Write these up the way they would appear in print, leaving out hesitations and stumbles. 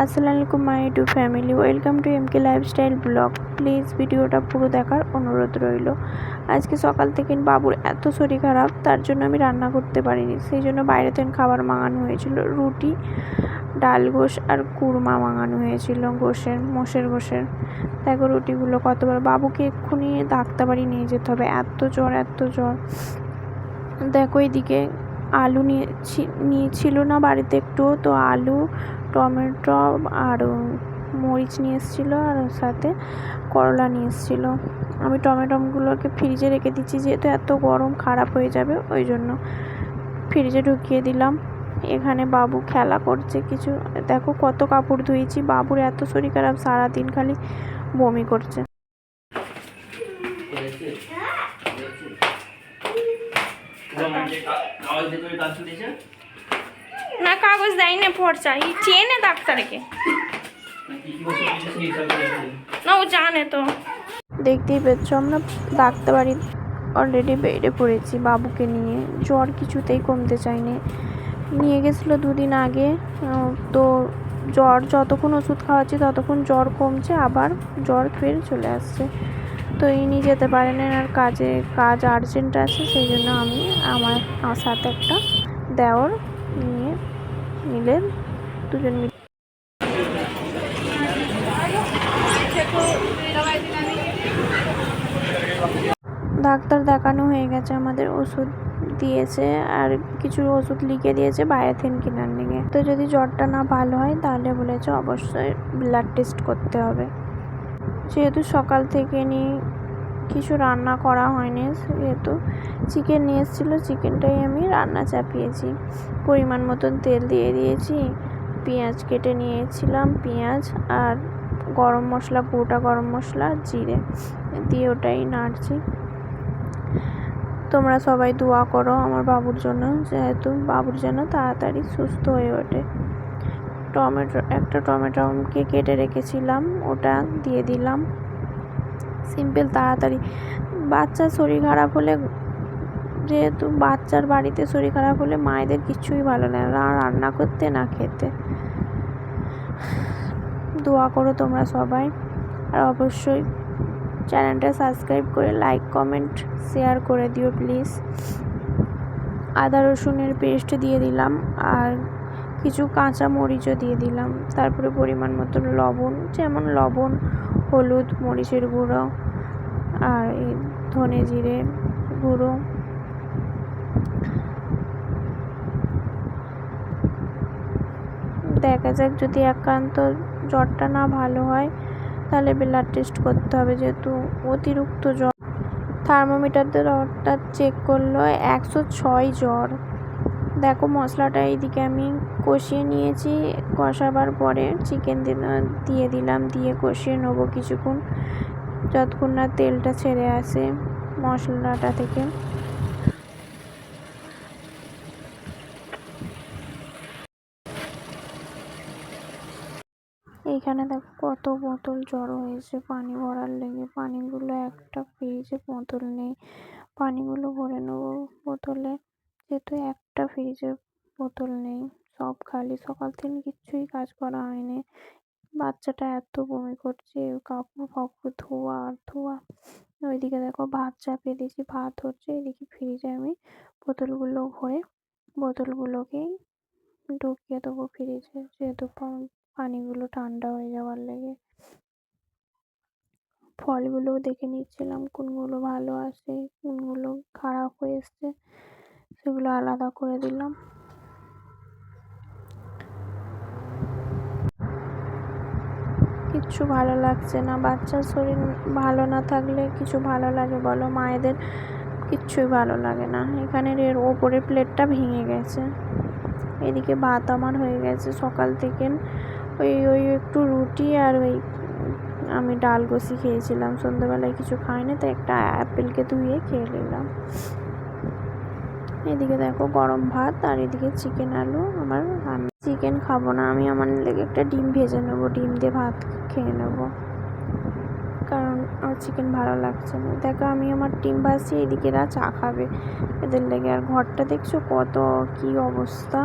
আসসালামু আলাইকুম my YouTube family, welcome to MK lifestyle blog. Please ভিডিওটা পুরো দেখার অনুরোধ রইল। আজকে সকাল থেকে বাবুর এত শরীর খারাপ, তার জন্য আমি রান্না করতে পারিনি। সেই জন্য বাইরে থেকে খাবার মাঙানো হয়েছিল, রুটি, ডাল গোশ আর কুরমা মাঙানো হয়েছিল মোষের গোশের। দেখো রুটিগুলো কতবার, বাবুকে এক্ষুনি ডাক্তারবাড়ি নিয়ে যেতে হবে, এত জ্বর। দেখো এদিকে আলু নিয়েছিল না বাড়িতে একটু, তো আলু, টমেটো আর মরিচ নিয়ে এসেছিলো, আর ওর সাথে করলা নিয়ে এসেছিলো। আমি টমেটোগুলোকে ফ্রিজে রেখে দিচ্ছি, যেহেতু এত গরম খারাপ হয়ে যাবে, ওই জন্য ফ্রিজে ঢুকিয়ে দিলাম। এখানে বাবু খেলা করছে কিছু, দেখো কত কাপড় ধুয়েছি। বাবুর এত শরীর খারাপ, সারাদিন খালি বমি করছে। না কাগজ দেয়নি, ফর্সা চেনে ডাক্তারকে, না ও জানে তো। দেখতেই পেয়েছো, আমরা ডাক্তারবাড়ি অলরেডি বেডে পড়েছি বাবুকে নিয়ে। জ্বর কিছুতেই কমতে চায়নি, নিয়ে গেছিলো 2 দিন আগে। তো জ্বর যতক্ষণ ওষুধ খাওয়াচ্ছি ততক্ষণ জ্বর কমছে, আবার জ্বর ফের চলে আসছে। তো ইনি যেতে পারেন, আর কাজ আর্জেন্ট আছে, সেই জন্য আমি আমার সাথে একটা দেওর নিলেন, দুজন মিলে। ডাক্তার দেখানো হয়ে গেছে, আমাদের ওষুধ দিয়েছে আর কিছু ওষুধ লিখে দিয়েছে বাইরে থেকে কেনার নিয়ে। তো যদি জ্বরটা না ভালো হয় তাহলে বলেছে অবশ্যই ব্লাড টেস্ট করতে হবে। যেহেতু সকাল থেকে কিছু রান্না করা হয়নি, যেহেতু চিকেন নিয়ে এসেছিলো, চিকেনটাই আমি রান্না চাপিয়েছি। পরিমাণ মতন তেল দিয়ে দিয়েছি, পেঁয়াজ কেটে নিয়েছিলাম, পেঁয়াজ আর গরম মশলা, গোটা গরম মশলা, জিরে দিয়ে ওটাই নাড়ছি। তোমরা সবাই দোয়া করো আমার বাবুর জন্য, যেহেতু বাবুর জন্য তাড়াতাড়ি সুস্থ হয়ে ওঠে। একটা টমেটোকে কেটে রেখেছিলাম, ওটা দিয়ে দিলাম। সিম্পল, তাড়াতাড়ি। বাচ্চার শরীর খারাপ হলে, যেহেতু বাচ্চার বাড়িতে শরীর খারাপ হলে মায়েদের কিছুই ভালো লাগে না, রান্না করতে না খেতে। দোয়া করো তোমরা সবাই, আর অবশ্যই চ্যানেলটা সাবস্ক্রাইব করে লাইক, কমেন্ট, শেয়ার করে দিও প্লিজ। আদা রসুনের পেস্ট দিয়ে দিলাম, আর কিছু কাঁচা মরিচও দিয়ে দিলাম। তারপরে পরিমাণ মতো লবণ, যেমন লবণ, হলুদ, মরিচের গুঁড়ো আর ধনে জিরে গুঁড়ো। দেখা যাক, যদি একান্ত জ্বরটা না ভালো হয় তাহলে ব্লাড টেস্ট করতে হবে, যেহেতু অতিরিক্ত জ্বর। থার্মোমিটারতে জ্বরটা চেক করলো 106 জ্বর। দেখো মশলাটা এইদিকে আমি কষিয়ে নিয়েছি, কষাবার পরে চিকেন দিয়ে দিলাম, দিয়ে কষিয়ে নেবো কিছুক্ষণ, যতক্ষণ না তেলটা ছেড়ে আসে মশলাটা থেকে। এইখানে দেখো কত বোতল জড়ো হয়েছে পানি ভরার লেগে। পানিগুলো একটা ফ্রিজে বোতল নেই, পানিগুলো ভরে নেবো বোতলে, যেহেতু একটা ফ্রিজে বোতল নেই, সব খালি। সকাল থেকে কিচ্ছুই কাজ করা হয়নি। বাচ্চাটা এত বমি করছে, কাপড় ফাপড় ধোয়া আর ধোয়া। ওইদিকে দেখো ভাত চাপিয়ে দিয়েছি, ভাত হচ্ছে, এদিকে ফ্রিজে আমি বোতলগুলো ভরে বোতলগুলোকেই ঢুকিয়ে দেবো ফ্রিজে, যেহেতু পানিগুলো ঠান্ডা হয়ে যাওয়ার লেগে। ফলগুলোও দেখে নিচ্ছিলাম কোনগুলো ভালো আছে, কোনগুলো খারাপ হয়ে এসছে, সেগুলো আলাদা করে দিলাম। কিচ্ছু ভালো লাগছে না, বাচ্চার শরীর ভালো না থাকলে কিছু ভালো লাগে বলো? মায়েদের কিচ্ছুই ভালো লাগে না। এখানে ওপরের প্লেটটা ভেঙে গেছে। এদিকে ভাত আমার হয়ে গেছে সকাল থেকে। ওই একটু রুটি আর আমি ডাল গোশি খেয়েছিলাম, সন্ধ্যাবেলায় কিছু খাইনি, তো একটা অ্যাপেলকে ধুয়ে খেয়ে নিলাম। এদিকে দেখো গরম ভাত, আর এদিকে চিকেন আলু। আমার চিকেন খাবো না আমি, আমার লেগে একটা ডিম ভেজে নেবো, ডিম দিয়ে ভাত খেয়ে নেবো, কারণ আমার চিকেন ভালো লাগছে না। দেখো আমি আমার ডিম ভাজছি, এদিকে এরা চা খাবে এদের লেগে। আর ঘরটা দেখছো কত কি অবস্থা,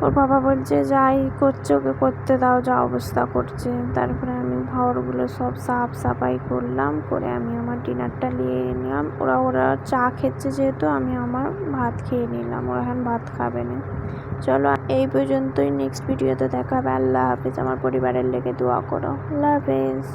ওর বাবা বলছে যাই করছে ওকে করতে দাও, যা অবস্থা করছে। তারপরে আমি ঘরগুলো সব সাফ সাফাই করলাম, করে আমি আমার ডিনারটা নিয়ে নিলাম। ওরা চা খেচ্ছে যেহেতু আমি আমার ভাত খেয়ে নিলাম, ওরা এখন ভাত খাবে না। চলো এই পর্যন্তই, নেক্সট ভিডিওতে দেখা হবে। আল্লাহ হাফিজ। আমার পরিবারের লেগে দোয়া করো। আল্লাহ হাফিজ।